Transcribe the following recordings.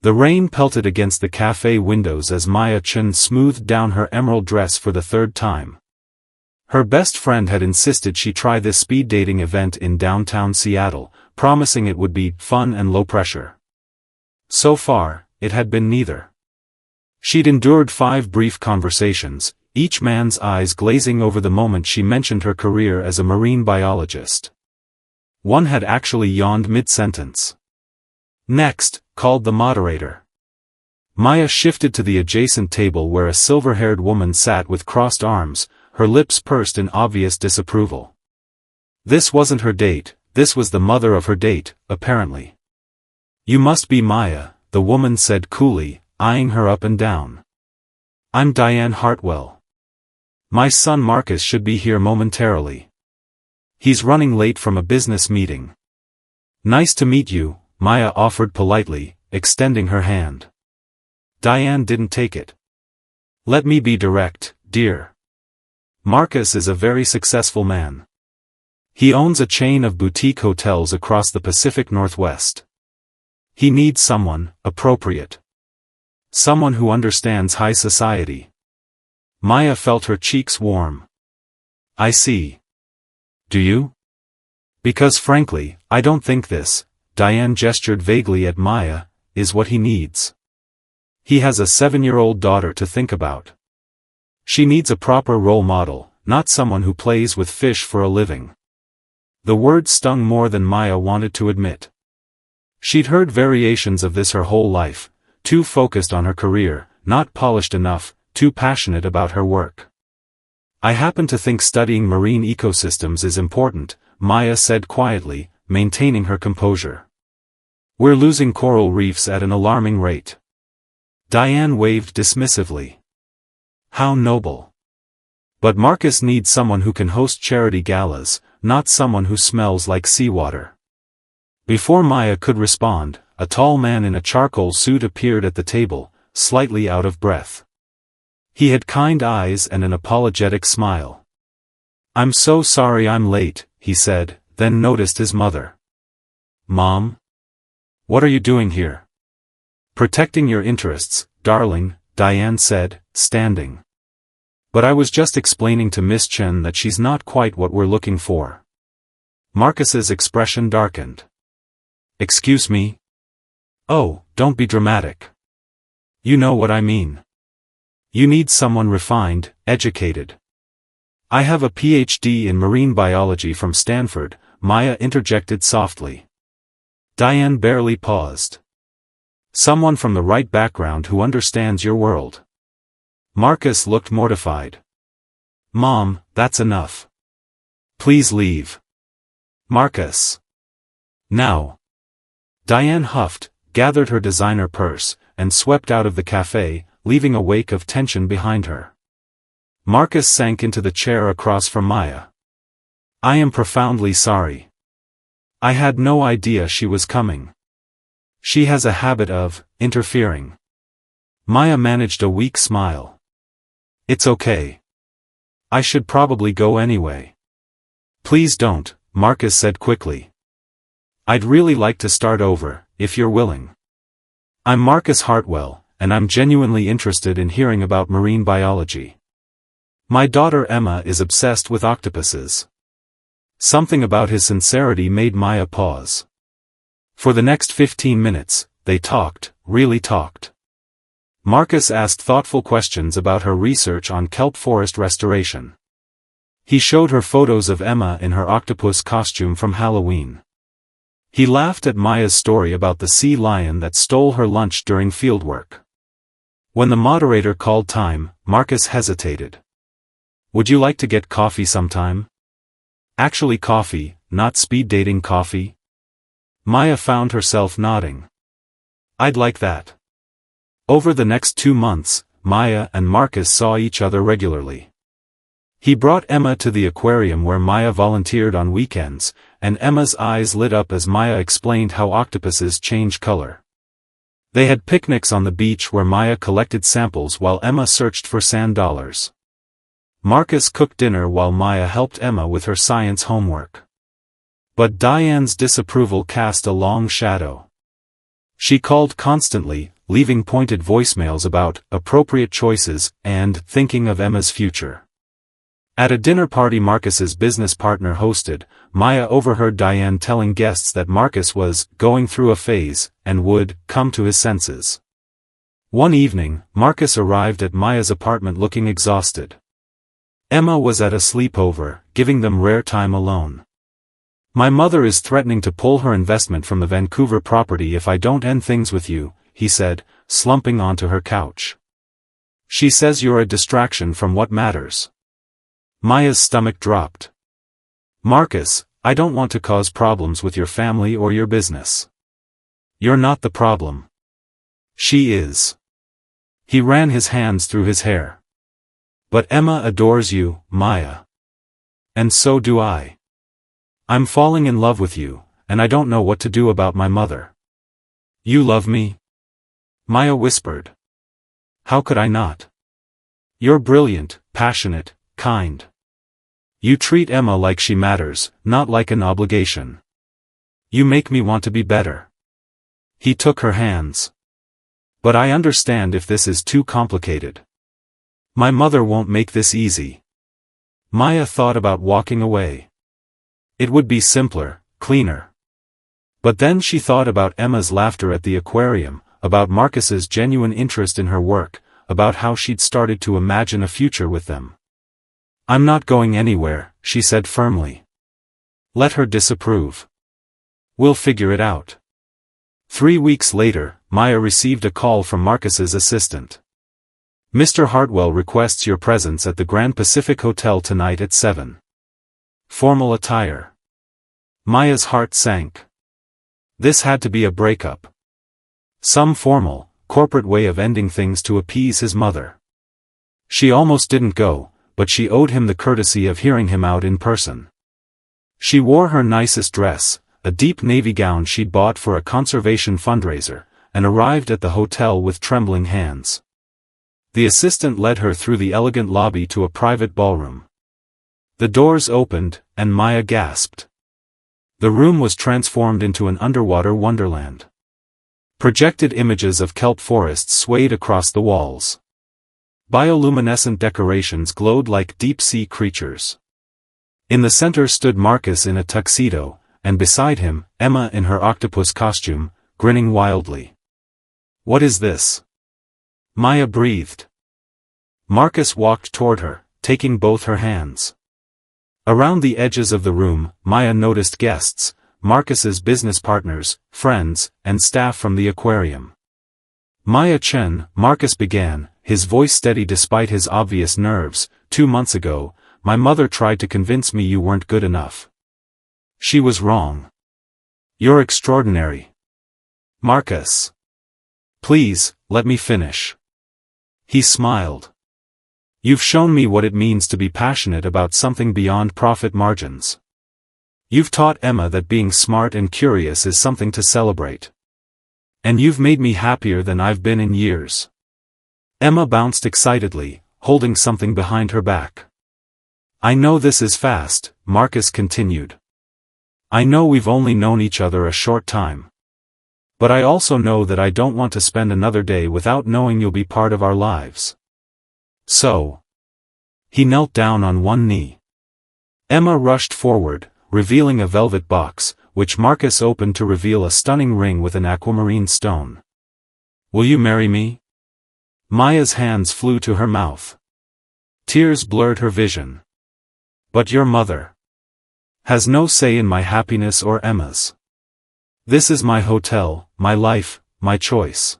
The rain pelted against the cafe windows as Maya Chen smoothed down her emerald dress for the third time. Her best friend had insisted she try this speed dating event in downtown Seattle, promising it would be fun and low pressure. So far, it had been neither. She'd endured 5 brief conversations, each man's eyes glazing over the moment she mentioned her career as a marine biologist. One had actually yawned mid-sentence. "Next," called the moderator. Maya shifted to the adjacent table where a silver-haired woman sat with crossed arms, her lips pursed in obvious disapproval. This wasn't her date, this was the mother of her date, apparently. "You must be Maya," the woman said coolly, eyeing her up and down. "I'm Diane Hartwell. My son Marcus should be here momentarily. He's running late from a business meeting." "Nice to meet you," Maya offered politely, extending her hand. Diane didn't take it. "Let me be direct, dear. Marcus is a very successful man. He owns a chain of boutique hotels across the Pacific Northwest. He needs someone appropriate. Someone who understands high society." Maya felt her cheeks warm. "I see. Do you? Because frankly, I don't think this," Diane gestured vaguely at Maya, "is what he needs. He has a 7-year-old daughter to think about. She needs a proper role model, not someone who plays with fish for a living." The word stung more than Maya wanted to admit. She'd heard variations of this her whole life, too focused on her career, not polished enough, too passionate about her work. "I happen to think studying marine ecosystems is important," Maya said quietly, maintaining her composure. "We're losing coral reefs at an alarming rate." Diane waved dismissively. "How noble. But Marcus needs someone who can host charity galas, not someone who smells like seawater." Before Maya could respond, a tall man in a charcoal suit appeared at the table, slightly out of breath. He had kind eyes and an apologetic smile. "I'm so sorry I'm late," he said, then noticed his mother. "Mom? What are you doing here?" "Protecting your interests, darling," Diane said, standing. "But I was just explaining to Miss Chen that she's not quite what we're looking for." Marcus's expression darkened. "Excuse me?" "Oh, don't be dramatic. You know what I mean. You need someone refined, educated." "I have a PhD in marine biology from Stanford," Maya interjected softly. Diane barely paused. "Someone from the right background who understands your world." Marcus looked mortified. "Mom, that's enough. Please leave." "Marcus. Now." Diane huffed, gathered her designer purse, and swept out of the cafe, leaving a wake of tension behind her. Marcus sank into the chair across from Maya. "I am profoundly sorry. I had no idea she was coming. She has a habit of interfering." Maya managed a weak smile. "It's okay. I should probably go anyway." "Please don't," Marcus said quickly. "I'd really like to start over, if you're willing. I'm Marcus Hartwell, and I'm genuinely interested in hearing about marine biology. My daughter Emma is obsessed with octopuses." Something about his sincerity made Maya pause. For the next 15 minutes, they talked, really talked. Marcus asked thoughtful questions about her research on kelp forest restoration. He showed her photos of Emma in her octopus costume from Halloween. He laughed at Maya's story about the sea lion that stole her lunch during fieldwork. When the moderator called time, Marcus hesitated. "Would you like to get coffee sometime?" "Actually coffee, not speed dating coffee?" Maya found herself nodding. "I'd like that." Over the next 2 months, Maya and Marcus saw each other regularly. He brought Emma to the aquarium where Maya volunteered on weekends, and Emma's eyes lit up as Maya explained how octopuses change color. They had picnics on the beach where Maya collected samples while Emma searched for sand dollars. Marcus cooked dinner while Maya helped Emma with her science homework. But Diane's disapproval cast a long shadow. She called constantly, leaving pointed voicemails about appropriate choices and thinking of Emma's future. At a dinner party Marcus's business partner hosted, Maya overheard Diane telling guests that Marcus was going through a phase and would come to his senses. One evening, Marcus arrived at Maya's apartment looking exhausted. Emma was at a sleepover, giving them rare time alone. "My mother is threatening to pull her investment from the Vancouver property if I don't end things with you," he said, slumping onto her couch. "She says you're a distraction from what matters." Maya's stomach dropped. "Marcus, I don't want to cause problems with your family or your business. You're not the problem. She is." He ran his hands through his hair. "But Emma adores you, Maya. And so do I. I'm falling in love with you, and I don't know what to do about my mother." "You love me?" Maya whispered. "How could I not? You're brilliant, passionate, kind. You treat Emma like she matters, not like an obligation. You make me want to be better." He took her hands. "But I understand if this is too complicated. My mother won't make this easy." Maya thought about walking away. It would be simpler, cleaner. But then she thought about Emma's laughter at the aquarium, about Marcus's genuine interest in her work, about how she'd started to imagine a future with them. "I'm not going anywhere," she said firmly. Let her disapprove. "We'll figure it out." 3 weeks later, Maya received a call from Marcus's assistant. "Mr. Hartwell requests your presence at the Grand Pacific Hotel tonight at 7. Formal attire." Maya's heart sank. This had to be a breakup. Some formal, corporate way of ending things to appease his mother. She almost didn't go, but she owed him the courtesy of hearing him out in person. She wore her nicest dress, a deep navy gown she'd bought for a conservation fundraiser, and arrived at the hotel with trembling hands. The assistant led her through the elegant lobby to a private ballroom. The doors opened, and Maya gasped. The room was transformed into an underwater wonderland. Projected images of kelp forests swayed across the walls. Bioluminescent decorations glowed like deep-sea creatures. In the center stood Marcus in a tuxedo, and beside him, Emma in her octopus costume, grinning wildly. "What is this?" Maya breathed. Marcus walked toward her, taking both her hands. Around the edges of the room, Maya noticed guests, Marcus's business partners, friends, and staff from the aquarium. "Maya Chen," Marcus began, his voice steady despite his obvious nerves, "2 months ago, my mother tried to convince me you weren't good enough. She was wrong. You're extraordinary." "Marcus. Please, let me finish." He smiled. "You've shown me what it means to be passionate about something beyond profit margins. You've taught Emma that being smart and curious is something to celebrate. And you've made me happier than I've been in years." Emma bounced excitedly, holding something behind her back. "I know this is fast," Marcus continued. "I know we've only known each other a short time. But I also know that I don't want to spend another day without knowing you'll be part of our lives. So." He knelt down on one knee. Emma rushed forward, revealing a velvet box, which Marcus opened to reveal a stunning ring with an aquamarine stone. "Will you marry me?" Maya's hands flew to her mouth. Tears blurred her vision. "But your mother has no say in my happiness or Emma's. This is my hotel, my life, my choice.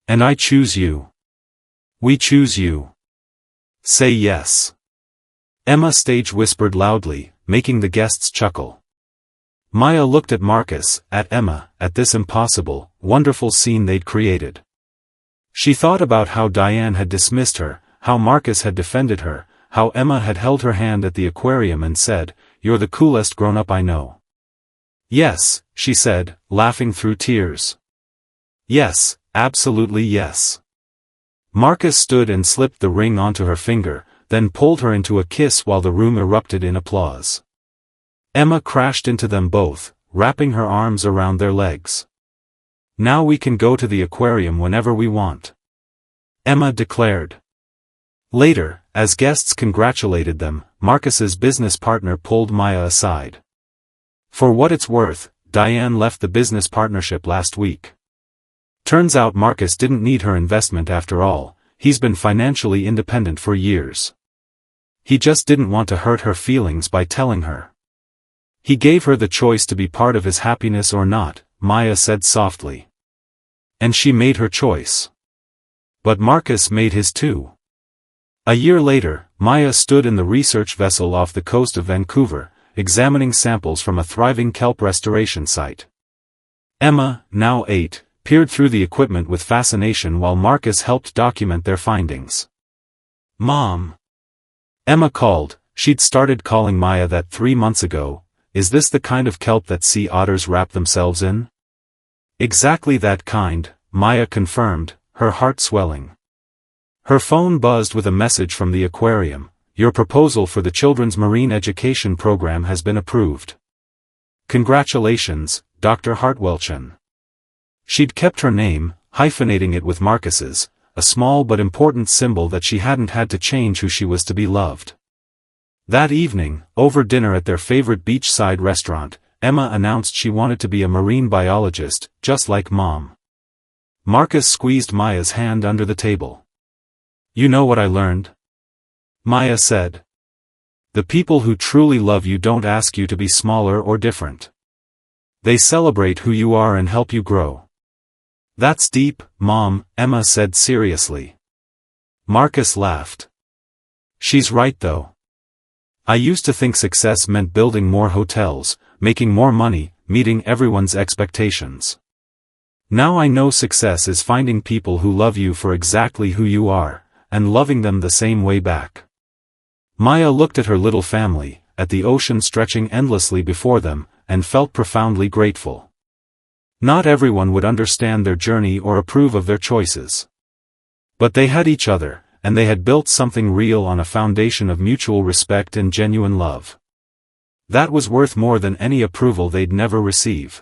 And I choose you. We choose you. Say yes." Emma stage whispered loudly, making the guests chuckle. Maya looked at Marcus, at Emma, at this impossible, wonderful scene they'd created. She thought about how Diane had dismissed her, how Marcus had defended her, how Emma had held her hand at the aquarium and said, "You're the coolest grown-up I know." "Yes," she said, laughing through tears. "Yes, absolutely yes." Marcus stood and slipped the ring onto her finger, then pulled her into a kiss while the room erupted in applause. Emma crashed into them both, wrapping her arms around their legs. Now we can go to the aquarium whenever we want," Emma declared. Later, as guests congratulated them, Marcus's business partner pulled Maya aside. "For what it's worth, Diane left the business partnership last week. Turns out Marcus didn't need her investment after all, he's been financially independent for years. He just didn't want to hurt her feelings by telling her. He gave her the choice to be part of his happiness or not," Maya said softly. "And she made her choice. But Marcus made his too." A year later, Maya stood in the research vessel off the coast of Vancouver, examining samples from a thriving kelp restoration site. Emma, now 8, peered through the equipment with fascination while Marcus helped document their findings. "Mom," Emma called, she'd started calling Maya that 3 months ago, "is this the kind of kelp that sea otters wrap themselves in?" "Exactly that kind," Maya confirmed, her heart swelling. Her phone buzzed with a message from the aquarium. "Your proposal for the children's marine education program has been approved. Congratulations, Dr. Hartwelchen." She'd kept her name, hyphenating it with Marcus's, a small but important symbol that she hadn't had to change who she was to be loved. That evening, over dinner at their favorite beachside restaurant, Emma announced she wanted to be a marine biologist, just like Mom. Marcus squeezed Maya's hand under the table. "You know what I learned?" Maya said. "The people who truly love you don't ask you to be smaller or different. They celebrate who you are and help you grow." "That's deep, Mom," Emma said seriously. Marcus laughed. "She's right though. I used to think success meant building more hotels, making more money, meeting everyone's expectations. Now I know success is finding people who love you for exactly who you are, and loving them the same way back." Maya looked at her little family, at the ocean stretching endlessly before them, and felt profoundly grateful. Not everyone would understand their journey or approve of their choices. But they had each other, and they had built something real on a foundation of mutual respect and genuine love. That was worth more than any approval they'd never receive.